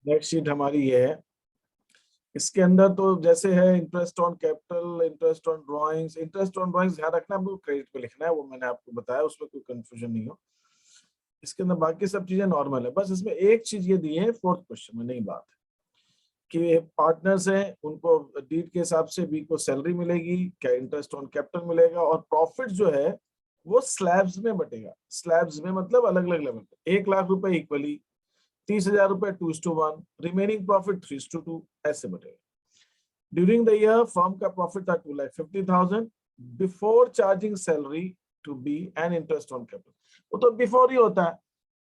Next sheet हमारी ये है। इसके अंदर तो जैसे है interest on capital, interest on drawings. Interest on drawings ध्यान रखना, हमको क्रेडिट पे लिखना है, वो मैंने आपको बताया, उसमें कोई कंफ्यूजन नहीं हो। इसके अंदर बाकी सब चीजें नॉर्मल है, बस इसमें एक चीज ये दी है फोर्थ क्वेश्चन में, नई बात है कि पार्टनर्स हैं, उनको डीड के हिसाब से बी को सैलरी मिलेगी, क्या इंटरेस्ट ऑन कैपिटल मिलेगा, और प्रॉफिट जो है वो स्लैब्स में बटेगा। स्लैब्स में मतलब अलग अलग लेवल पे, 1,00,000 रुपए इक्वली, 30,000 रुपए 2:1, रिमेनिंग प्रॉफिट 3:2, ऐसे बटेगा। ड्यूरिंग द ईयर फर्म का प्रॉफिट था 2,50,000 before charging salary to be and interest on capital. वो तो बिफोर ही होता है,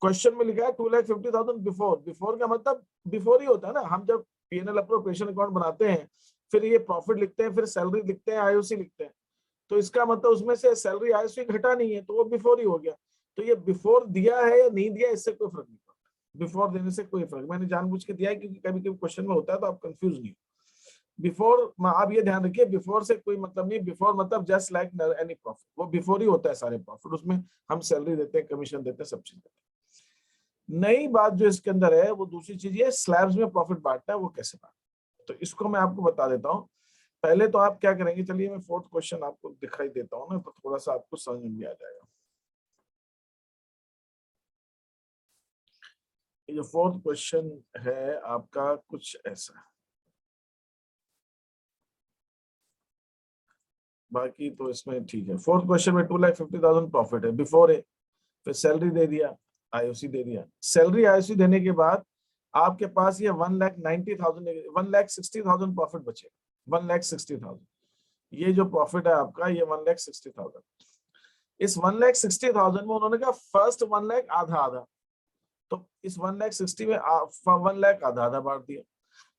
क्वेश्चन में लिखा है 2,50,000 बिफोर। बिफोर का मतलब बिफोर ही होता है ना। हम जब P&L अप्रोप्रिएशन अकाउंट बनाते हैं, फिर ये प्रॉफिट लिखते हैं, फिर सैलरी लिखते हैं, आईओसी लिखते हैं, तो इसका मतलब उसमें से सैलरी आईओसी घटा नहीं है, तो वो बिफोर ही हो गया। तो ये बिफोर दिया है या नहीं दिया, इससे कोई फर्क नहीं पड़ता। बिफोर देने से कोई फर्क, मैंने जानबूझ के दिया है क्योंकि कभी कभी क्वेश्चन में होता है तो आप कंफ्यूज नहीं। बिफोर, आप ये ध्यान रखिए, बिफोर से कोई मतलब नहीं। बिफोर मतलब जस्ट लाइक एनी प्रॉफिट, वो बिफोर ही होता है सारे प्रॉफिट, उसमें हम सैलरी देते हैं, कमीशन देते हैं, सब चीज देते हैं। नई बात जो इसके अंदर है वो दूसरी चीज ये स्लैब्स में प्रॉफिट बांटना है, वो कैसे बांटना, तो इसको मैं आपको बता देता हूँ। पहले तो आप क्या करेंगे, चलिए मैं फोर्थ क्वेश्चन आपको दिखाई देता हूँ ना, तो थोड़ा सा आपको समझ में भी आ जाएगा। ये जो फोर्थ क्वेश्चन है आपका कुछ ऐसा, बाकी तो इसमें ठीक है। फोर्थ क्वेश्चन में 2,50,000 प्रॉफिट है, बिफोर है, फिर सैलरी दे दिया, आईओसी दे दिया। सैलरी आईओसी देने के बाद आपके पास ये 1,90,000 1,60,000 प्रॉफिट बचे। 1,60,000 ये जो प्रॉफिट है आपका, ये 1,60,000। इस 1,60,000 में उन्होंने कहा फर्स्ट 1,00,000 आधा आधा, तो इस 1,60,000 में 1,00,000 आधा आधा बांट दिया।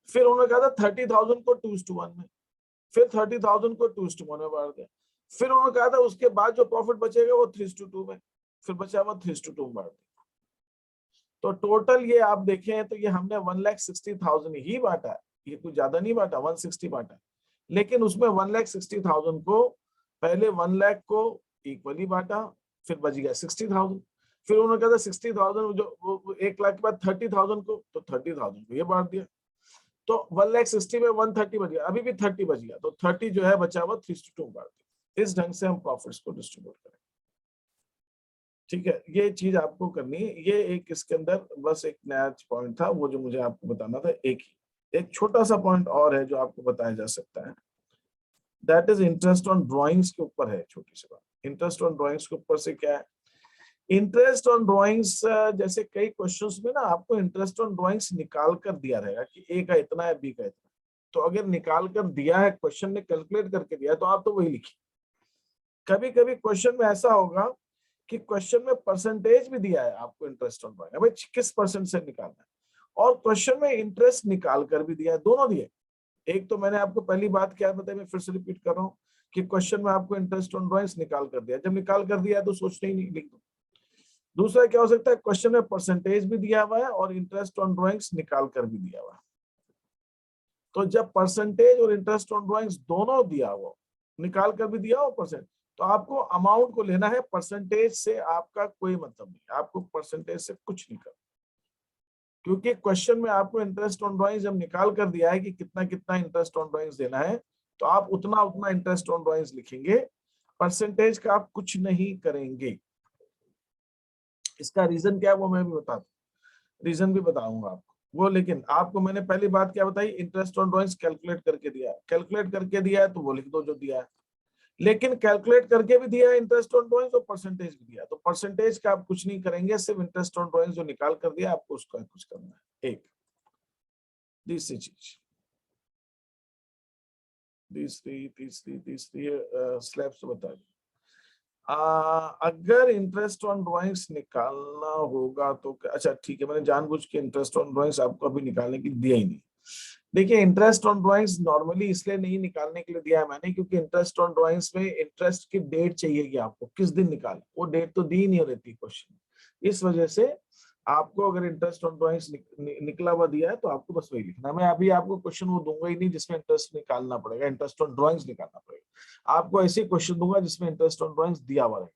फिर उन्होंने कहा था 30,000 को 2:1 में, फिर 30,000 को 2:1 में बांट दिया। फिर उन्होंने कहा था उसके बाद जो प्रॉफिट बचेगा वो 3:2 में, फिर बचा हुआ 3:2 में बांट दिया। तो टोटल ये आप देखें तो ये हमने 1,60,000 ही बांटा है, ये कुछ ज्यादा नहीं बांटा, 160 बांटा है। लेकिन उसमें 1,60,000 को पहले 1,00,000 को इक्वली बांटा, फिर बच गया 60,000। फिर उन्होंने कहा था 60,000 जो वो 1,00,000 के बाद 30,000 को, तो 30,000 को ये बांट दिया। तो 1,60,000 में 130 बच गया, अभी भी 30 बच गया, तो 30 जो है बचा हुआ 3:2 बांट दिया। इस ढंग से हम प्रॉफिट्स को डिस्ट्रीब्यूट करें, ठीक है। ये चीज आपको करनी है। ये एक इसके अंदर बस एक नया पॉइंट था, वो जो मुझे आपको बताना था। एक छोटा सा पॉइंट और है जो आपको बताया जा सकता है, that is interest on drawings के ऊपर है। छोटी सी बात, इंटरेस्ट ऑन ड्राइंग्स के ऊपर से क्या है, इंटरेस्ट ऑन ड्राइंग्स जैसे कई क्वेश्चंस में ना आपको इंटरेस्ट ऑन ड्राइंग्स निकाल कर दिया रहेगा कि ए का इतना है, बी का इतना। तो अगर निकाल कर दिया है, क्वेश्चन ने कैलकुलेट करके दिया है, तो आप तो वही लिखिए। कभी कभी क्वेश्चन में ऐसा होगा कि क्वेश्चन में परसेंटेज भी दिया है आपको इंटरेस्ट ऑन ड्राइंग, भाई किस परसेंट से निकालना है, और क्वेश्चन में इंटरेस्ट निकाल कर भी दिया है, दोनों दिए। एक तो मैंने आपको पहली बात क्या बताई, मैं फिर से रिपीट कर रहा हूँ कि क्वेश्चन में आपको इंटरेस्ट ऑन ड्राइंग्स निकाल कर दिया, जब निकाल कर दिया है तो सोचने ही नहीं, लिख दो। दूसरा क्या हो सकता है, क्वेश्चन में परसेंटेज भी दिया हुआ है और इंटरेस्ट ऑन ड्राइंग्स निकाल कर भी दिया हुआ है। तो जब परसेंटेज और इंटरेस्ट ऑन ड्राइंग्स दोनों दिया हुआ, निकाल कर भी दिया हो परसेंट, तो आपको अमाउंट को लेना है, परसेंटेज से आपका कोई मतलब नहीं, आपको परसेंटेज से कुछ नहीं करना, क्योंकि क्वेश्चन में आपको इंटरेस्ट ऑन ड्राइंग्स जब निकाल कर दिया है कि कितना कितना इंटरेस्ट ऑन ड्राइंग्स देना है, तो आप उतना उतना इंटरेस्ट ऑन ड्राइंग्स लिखेंगे, परसेंटेज का आप कुछ नहीं करेंगे। इसका रीजन क्या है वो मैं भी बता दूं, रीजन भी बताऊंगा आपको वो। लेकिन आपको मैंने पहली बात क्या बताई, इंटरेस्ट ऑन ड्राइंग्स कैलकुलेट करके दिया है, कैलकुलेट करके दिया है तो वो लिख दो जो दिया है। लेकिन कैलकुलेट करके भी दिया है इंटरेस्ट ऑन ड्राइंग्स और परसेंटेज भी दिया, तो परसेंटेज का आप कुछ नहीं करेंगे, सिर्फ इंटरेस्ट ऑन ड्राइंग्स जो निकाल कर दिया आपको उसका कुछ करना है। एक तीसरी चीज, तीसरी स्लैब्स बता दी। अगर इंटरेस्ट ऑन ड्राइंग्स निकालना होगा तो अच्छा ठीक है, मैंने जानबूझ के इंटरेस्ट ऑन ड्राइंग्स आपको अभी निकालने के लिए दिया ही नहीं। देखिए इंटरेस्ट ऑन ड्राइंग्स नॉर्मली इसलिए नहीं निकालने के लिए दिया है मैंने, क्योंकि इंटरेस्ट ऑन ड्राइंग्स में इंटरेस्ट की डेट चाहिए कि आपको किस दिन निकालें, वो डेट तो दी नहीं रहती क्वेश्चन। इस वजह से आपको अगर इंटरेस्ट ऑन ड्राइंग्स निकला हुआ दिया है तो आपको बस वही लिखना है। मैं अभी आपको क्वेश्चन वो दूंगा ही नहीं जिसमें इंटरेस्ट निकालना पड़ेगा, इंटरेस्ट ऑन ड्राइंग्स निकालना पड़ेगा। आपको ऐसे क्वेश्चन दूंगा जिसमें इंटरेस्ट ऑन ड्राइंग्स दिया हुआ रहेगा।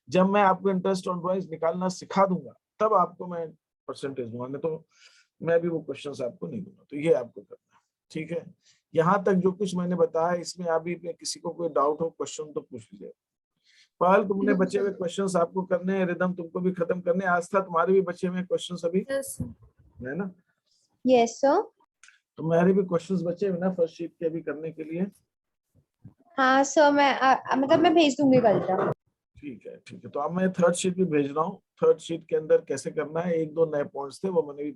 जब मैं आपको इंटरेस्ट ऑन ड्राइंग्स निकालना सिखा दूंगा तब आपको मैं परसेंटेज दूंगा, नहीं तो मैं भी वो क्वेश्चंस आपको नहीं दूंगा, तो ये आपको करना है, ठीक है। यहाँ तक जो कुछ मैंने बताया इसमें अभी किसी को कोई डाउट हो क्वेश्चन तो पूछ लीजिए। पहल तुमने बचे हुए क्वेश्चंस आपको करने हैं, रिदम तुमको भी खत्म करने हैं, आस्था तुम्हारे भी बचे हुए क्वेश्चंस अभी है ना? Yes sir. तुम्हारे भी क्वेश्चंस बचे हुए ना फर्स्ट शीट के अभी करने के लिए? हाँ सर, मैं मतलब मैं भेज दूंगी कल तक। ठीक है, ठीक है। तो अब मैं थर्ड शीट भी भेज रहा हूँ। थर्ड शीट के अंदर कैसे करना है, एक दो नए पॉइंट्स थे वो मैंने भी